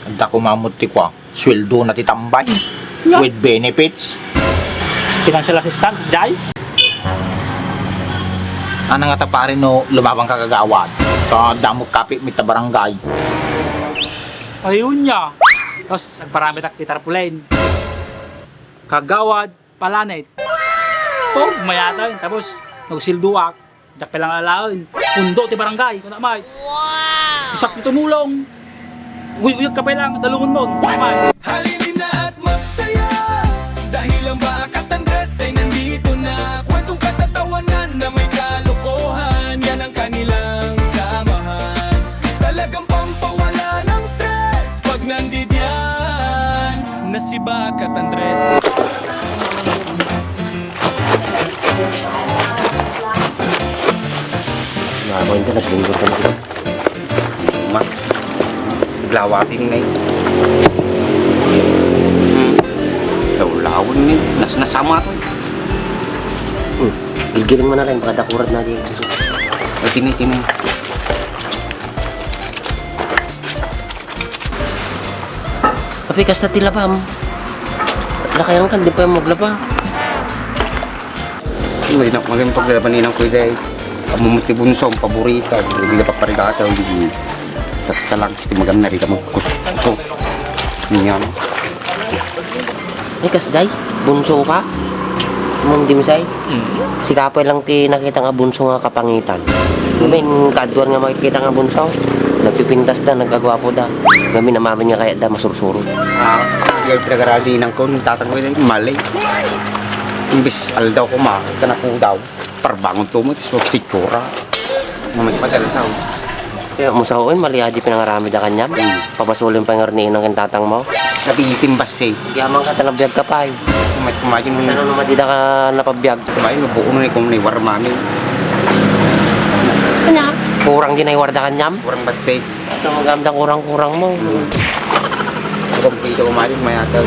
Anda ko mamuti ko, sweldo na titambay. Yeah. With benefits. Financial assistance, Jai? Ano nga taparin no, lumabang kagagawad. Damok kapi mit na barangay. Ayun niya. Tapos, nagparami tak titarpulen. Kagawad, palanit. To, mayatan. Tapos, nagsilduak. Jak pelang alaon. Pundo ti barangay. Kung namay. Wow! Isak ni tumulong. Uyag ka pelang. Dalungon mo. Namay. Halinin na at magsaya dahil ang Bakat Andres ay nandito na. Kwentong katatawanan na may kalokohan, yan ang kanilang samahan. Talagang pampawala ng stress pag nandidyan na si Bakat Andres. Ngayon ka naglinggo ka na. Ma, glawatin na yun. Lawlawan na yun. Nasama ko. Gigiling mo na lang, baka dakurat na din. Ay, timi. Tapi kasta tilabam. Lakayan kan, di pa yung maglaba. May magandang paglalaban ninang ko day. Kamumuti bunso, ang paborito. Hindi na paparigata. Hindi talang. Hindi maganda rin ka magkusto. Yan. Ay, kas, Jai, bunso ka? Mong dimisay? Si Kapoy lang ti nakita nga bunso nga kapangitan. Ngamin, kaduan nga makikita nga bunso. Nagpipintas da, nagkagwapo da. Ngamin, namamin nga kaya da, masursuro. Hindi ang pinag-arali ng ko. Tatanggoy na yun. Mali. Imbis aldaw ko makakita na po daw. Parbangon to mo. Tapos magsikura. Mamatipasal daw. Kaya musahuin, maliadi pinangarami da kanyam. Papasulin pa nga rin ng kintatang mo. Nabihitin ba siya? Yaman ka talabiyag ka pa eh. Kumain mo Ano naman di da ka napabiyag? kumain mo buo na kung naiwar mami. Kanya? Kurang din ay warda kanyam? Kurang batik. Ito magamdang kurang-kurang mo. Kurang dito kumain mayataw.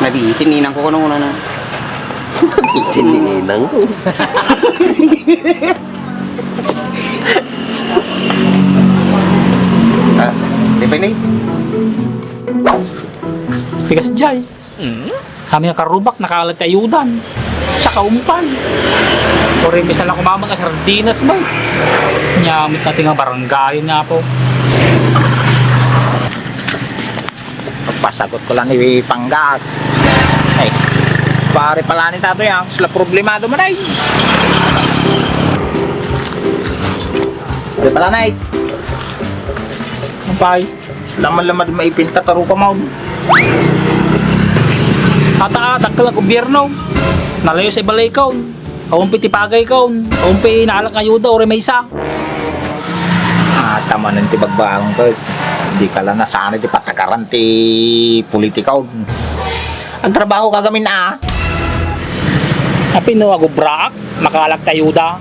Nabihitin ninang ko nung una na. Tininang ko. Di ba ni? Bigas, Jai. Kami ang karubak, nakalat ayudan. Tsaka umpan. O rin, bisa lang kumamang ka sardinas ba? Nyamit natin ang barangay nga po. Pagpasagot ko lang ni Panggat. Ay, pare pala ni Tato yan. Sila problemado man ay. Di pala na ay. Ampay, sila man lamad maipinta taro ka mo. Ata-atak ka lang gobyerno. Nalayo sa balay ko. Kaumpi tipagay ko. Kaumpi naalak ayuda o rin may isa. Tama na ti bagbang ko. Hindi ka lang nasanay di patakaran ti politikaw. Ang trabaho kagamin na. Apin no, agubrak, makalak ayuda.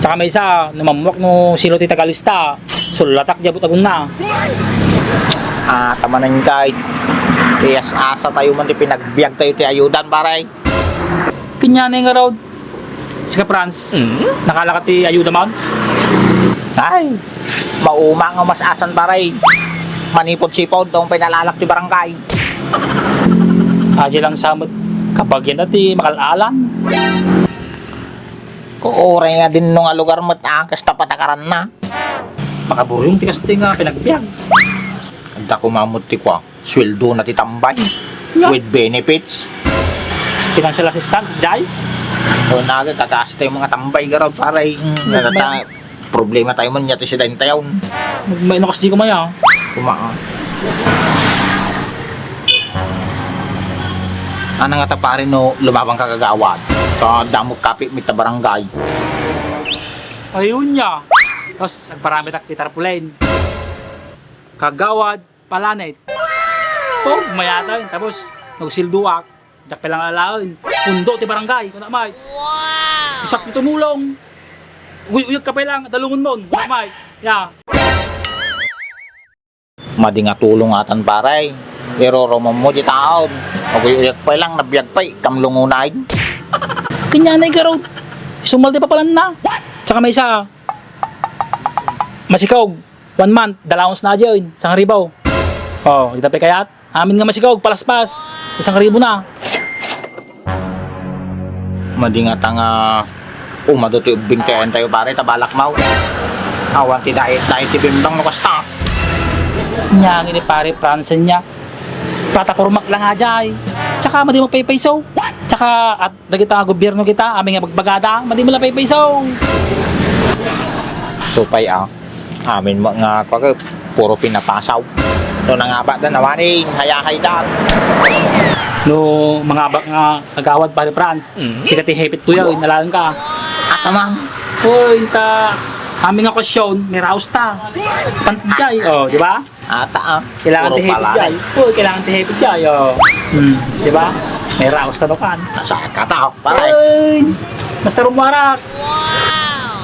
Tsaka may isa, namamwak no sino ti tagalista. Sulatak jabot agong na. Tama na yung guide. Iyas asa tayo man di pinagbiag tayo ti ayudan paray. Kinyanay nga raw. Sika Franz, nakalakat ti ayuda man. Ay, mauma nga mas asan paray. Manipod-sipod daw pinalalak ti barangay. Aja lang samot kapag yan ti makalalan. Kuoray nga din nung lugar mo't kasta patakaran na. Makaburyong ti kasti nga pinagbiag. Anda ko mamuti ko, sweldo na titambay. Yeah. With benefits. Financial assistance, Jai. So naga tataas tayo mga tambay garaw paray. Problema tayo man yata si dahin tayo. May nakas di ko maya. Kumaan. Ano nga taparin no, lumabang kagagawad. Damok kapi mit na barangay. Ayun niya. Tapos, nagparami tak titarpulen. Kagawad, palanit. To, mayatan. Tapos, nagsilduak. Jak pelang alaon. Pundo ti barangay. Kung namay. Wow! Isak ni tumulong. Uyag ka pelang. Dalungon mo. Kung namay. Ya. Madi nga tulong atan paray. Pero romam mo di taon. Maguyuyak pa lang, nabiyag pa kamlungunay. Kinyanay ka raw. Sumaldi pa pala na. Tsaka may isa. Masikaw. 1 month, dalawang na dyan, 1,000. Oh, kita pa kayat? Amin nga masigaw, palaspas. 1,000 na. Madingat ang umaduti ubing tayo pare, tabalak mau. Awan ti dahil tibimbang no kasta. Nya ni pare Fransen niya. Platapormak lang nga dyan. Tsaka madi mo paypayso. Tsaka at nagita nga gobyerno kita, aming nga magbagada, madi mo lang paypayso. Supay amin mo nga kwa puro pinapasaw. No nangaba da nawaning hayahay da. No, mga bak nga agawad pare Franz. Sikat yung hepit tuya, inalaan ka. At amang Hoy, ta aming nga kwasyon, may raos ta. Pantijay, oh, di ba? ata Kailangan puro tihepit pala. jay. Hoy, kailangan tihepit jay, oh. Di ba? May raos ta dokan. Nasa katao pare. Hoy! Basta rumarak.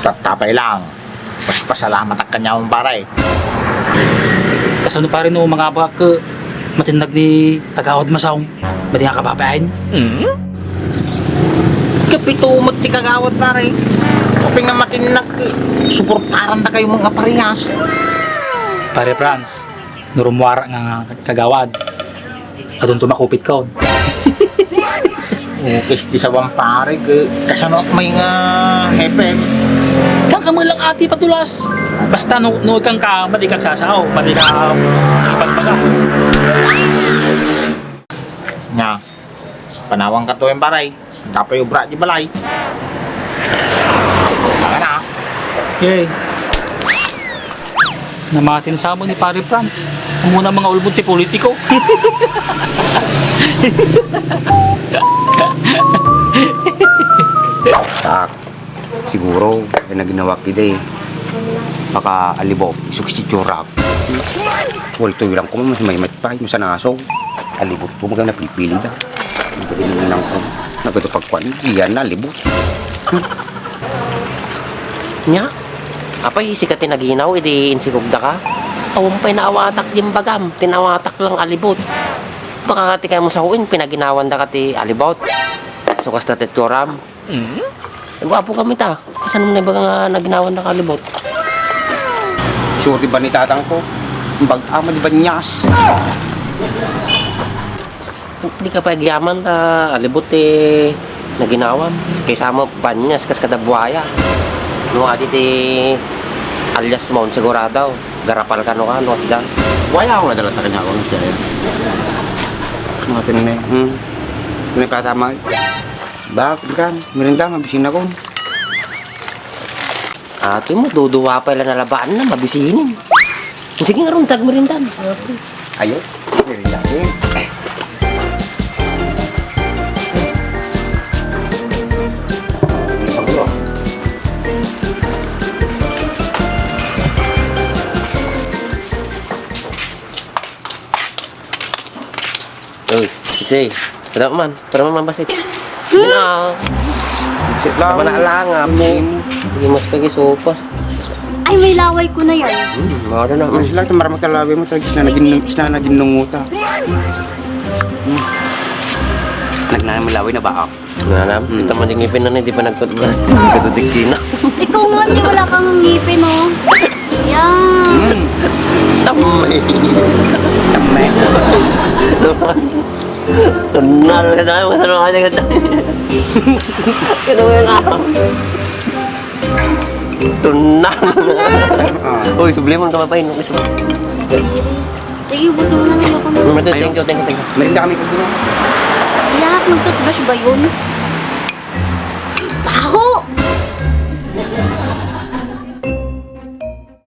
Tatapay lang. Mas pasalamat ang kanya mong pare. Kasano pa rin no, mga bak matindag ni agawad masaw. Ba't nga kababain? Kapito ti kagawad pare. Kapag nga matinag, suportaran na kayo mga parehas. Pare Franz, nurumwara nga kagawad. Adun tumakupit ka. Ukis ti sa pare, kasano may nga hepe. Kang kamalang ati patulas. Basta no kang ka, madi kang sasao, madi ka ipagbaga. Nga, panawang ka to yung paray. Kapay ubra di balay. Saka na. Yay. Namatin sa mo ni Pare Franz. Ang muna mga ulbot ti politiko. Tak, siguro, yung naginawa kita eh. Baka alibaw, isok si Churak. Wal to lang ko, mas may matpahit mo sa naso. Alibot po, magang napipili da. Ito din lang ko. Nagkatupagkwan, iyan na, alibot. Nya, apay sikat tinaginaw, edi insigugda ka. Awang pa'y naawatak yung bagam, tinawatak lang alibot. Baka kati kayo mo sa huwin, pinaginawan da kati alibot. So kasta teturam. Nagwapo kami ta. Kasan mo na ba nga naginawan da kalibot? Sure, di ba ni tatang ko? Ang bag-ama, di ba niyas? Di ka pa agyaman ta alibot eh naginawam. Kaysa mo banyas kas kada buhaya. No adi ti alias mo sigurado. Garapal ka no ka no sida. Wala ako nadala sa kanya ako ng siya. Mga tinanay. Pinagkatama. Bakit kan? Merinda, mabisin ako. Ato mo duduwa pa lang nalabaan na mabisinin. Sige nga ron tag merindan. Ayos. Merinda. Uy, sige. Kada man, para man mabasit. Na. Sit lang. Tama na alangap mo. Hindi mo pagi sopas. Ay, may laway ko na yan. Mara na. Mas lang, tamara magkalabi mo. Isna na ginunguta. Nagnanamilawi na ba ako? Nanam, kita man yung ngipin na hindi pa nagtutbras. Hindi ka tutik na. Ikaw nga, di wala kang ngipin, oh. Yan. Tamay. Tamay. Tunal ka tayo. Masano ka dyan ka tayo. Kano mo yung araw? Tunal. Uy, subliman ka mapain. Sige, gusto mo na nila ko na. Thank you. Merinda kami kung Iyak, mag-toothbrush ba yun?